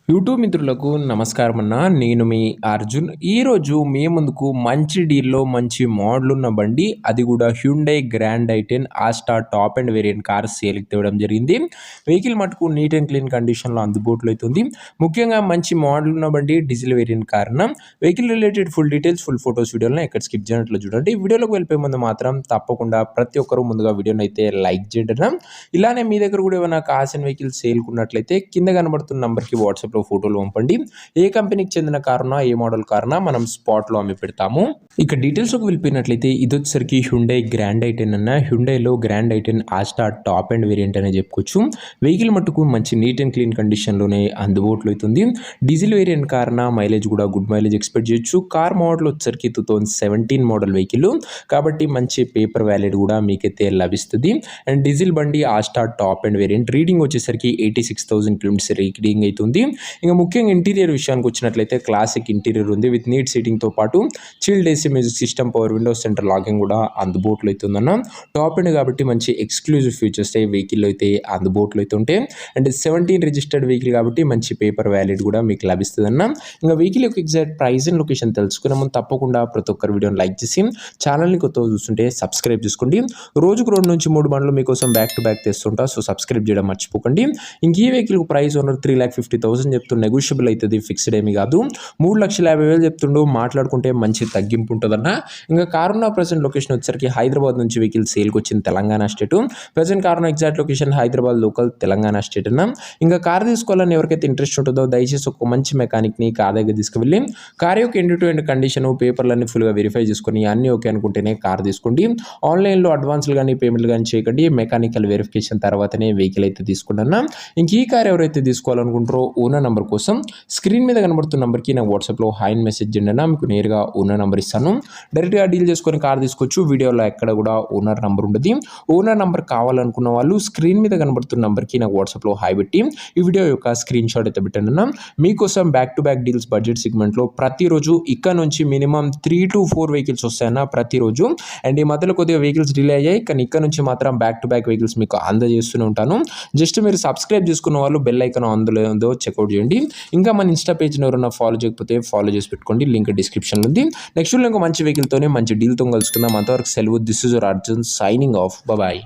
YouTube మిత్రులకు నమస్కారం అన్న. నేను మీ అర్జున్. ఈరోజు మీ ముందుకు మంచి డీల్‌లో మంచి మోడల్ ఉన్న బండి, అది కూడా హ్యుండై గ్రాండ్ ఐ10 Asta top and variant car సేల్‌కి తేవడం జరిగింది. వెహికల్ మటుకు నీట్ అండ్ క్లీన్ కండిషన్‌లో అందుబాటులో అయితుంది. ముఖ్యంగా మంచి మోడల్ ఉన్న బండి, డీజిల్ వేరియంట్ కార్ అన్న. Vehicle related full details, full photos వీడియోలను ఎక్కడ స్కిప్ చేయనట్లు చూడండి. వీడియోలోకి వెళ్ళిపోయే ముందు మాత్రం తప్పకుండా ప్రతి ఒక్కరు ముందుగా వీడియోని అయితే లైక్ చేయండి అన్న. ఇలానే మీ దగ్గర కూడా ఏమైనా కార్స్ అండ్ వెహికల్స్ సేల్‌కి ఉన్నట్లయితే కింద కనబడుతున్న నంబర్‌కి వాట్సాప్ ఫోటోలు పంపండి. ఏ కంపెనీకి చెందిన కారునా, ఏ మోడల్ కారునా మనం స్పాట్లో అమ్మి పెడతాము. ఇక డీటెయిల్స్‌లోకి వెళ్ళిపోయినట్లయితే ఇది వచ్చేసరికి హ్యుండై గ్రాండ్ ఐ10 అన్న. హ్యుండైలో గ్రాండ్ ఐ10 ఆస్టా టాప్ అండ్ వేరియంట్ అనే చెప్పుకోవచ్చు. వెహికల్ మట్టుకు మంచి నీట్ అండ్ క్లీన్ కండిషన్‌లోనే అందుబాటులో అవుతుంది. డీజిల్ వేరియంట్ కారున మైలేజ్ కూడా గుడ్ మైలేజ్ ఎక్స్పెక్ట్ చేయొచ్చు. కార్ మోడల్ వచ్చేసరికి 2017 మోడల్ వెహికల్ కాబట్టి మంచి పేపర్ వ్యాలిడ్ కూడా మీకైతే లభిస్తుంది. అండ్ డీజిల్ బండి Asta top and variant reading వచ్చేసరికి 86,000 కిలోమీటర్స్ రీడింగ్ అవుతుంది. ఇంకా ముఖ్యంగా ఇంటీరియర్ విషయానికి వచ్చినట్లయితే క్లాసిక్ ఇంటీరియర్ ఉంది విత్ నీట్ సీటింగ్తో పాటు chilled AC music system, power Windows, centre locking కూడా అందుబాటులో అవుతుందన్న. టాప్ అండ్ కాబట్టి మంచి ఎక్స్క్లూజివ్ ఫీచర్స్ వెహికల్లో అయితే అందుబాటులో అయితే ఉంటాయి. అండ్ 17 రిజిస్టర్డ్ వెహికల్ కాబట్టి మంచి పేపర్ వ్యాలిడ్ కూడా మీకు లభిస్తుందన్న. ఇంకా వెహికల్ యొక్క ఎగ్జాక్ట్ ప్రైస్ అండ్ లొకేషన్ తెలుసుకునే ముందు తప్పకుండా ప్రతి ఒక్కరు వీడియోని లైక్ చేసి ఛానల్ని కొత్తగా చూస్తుంటే సబ్స్క్రైబ్ చేసుకోండి. రోజుకు 2 నుంచి 3 బండ్లు మీకోసం బ్యాక్ టు బ్యాక్ తెస్తుంటా, సో సబ్స్క్రైబ్ చేయడం మర్చిపోకండి. ఇంక ఈ వెహికల్ ప్రైస్ ఓనర్ 3,50,000 చెప్తూ నెగోషియబుల్ అవుతుంది, ఫిక్స్డ్ ఏమి కాదు. 3,50,000 చెప్తుండు, మాట్లాడుకుంటే మంచి తగ్గింపు ఉంటుందన్న. ఇంకా కారున్న ప్రజెంట్ లొకేషన్ వచ్చేసరికి హైదరాబాద్ నుంచి వెహికల్ సేల్కి వచ్చింది తెలంగాణ స్టేట్. ప్రజెంట్ కారున్న exact location Hyderabad local Telangana state అన్న. ఇంకా కార్ తీసుకోవాలని ఎవరికైతే ఇంట్రెస్ట్ ఉంటుందో దయచేసి ఒక మంచి మెకానిక్ని కార్ దగ్గర తీసుకువెళ్ళి కార్ యొక్క ఎండ్ టు ఎండ్ కండిషన్, పేపర్లన్నీ ఫుల్గా వెరిఫై చేసుకుని అన్నీ ఓకే అనుకుంటేనే కార్ తీసుకోండి. ఆన్లైన్లో అడ్వాన్స్లు కానీ పేమెంట్లు కానీ చేయకండి. మెకానికల్ వెరిఫికేషన్ తర్వాతనే వెహికల్ అయితే తీసుకుంటున్నా. ఇంక ఈ కార్ ఎవరైతే తీసుకోవాలనుకుంటారో ఓనర్ నెంబర్ కోసం స్క్రీన్ మీద కనబడుతున్న నెంబర్కి నా వాట్సాప్లో హాయ్ మెసేజ్ చేయండి అన్న. మీకు నేరుగా ఓనర్ నెంబర్ ఇస్తాను. డైరెక్ట్గా డీల్ చేసుకొని కార్ తీసుకోవచ్చు. వీడియోలో ఎక్కడ కూడా ఓనర్ నెంబర్ ఉండదు. ఓనర్ నెంబర్ కావాలనుకున్న వాళ్ళు స్క్రీన్ మీద కనబడుతున్న నెంబర్కి నాకు వాట్సాప్లో హాయ్ పెట్టి ఈ వీడియో యొక్క స్క్రీన్ షాట్ అయితే పెట్టండి అన్న. మీకోసం back to back deals budget సెగ్మెంట్లో ప్రతిరోజు ఇక్కడ నుంచి మినిమం 3 to 4 వెహికల్స్ వస్తాయన్న ప్రతిరోజు. అండ్ ఈ మధ్యలో కొద్దిగా వెహికల్స్ డిలే అయ్యాయి, కానీ ఇక్కడ నుంచి మాత్రం బ్యాక్ టు బ్యాక్ వెహికల్స్ మీకు అందజేస్తూనే ఉంటాను. జస్ట్ మీరు సబ్స్క్రైబ్ చేసుకున్న వాళ్ళు బెల్ ఐకాన్ అందులో ఉందో చెక్అవుట్ చేయండి. ఇంకా మన ఇన్స్టా పేజ్ని ఎవరైనా ఫాలో చేయకపోతే ఫాలో చేసి పెట్టుకోండి, లింక్ డిస్క్రిప్షన్లో ఉంది. నెక్స్ట్ ఇంకో మంచి వెహికల్తోనే మంచి డీల్తో కలుసుకుందాం. అంతవరకు సెలవు. This is your Arjun signing off. Bye.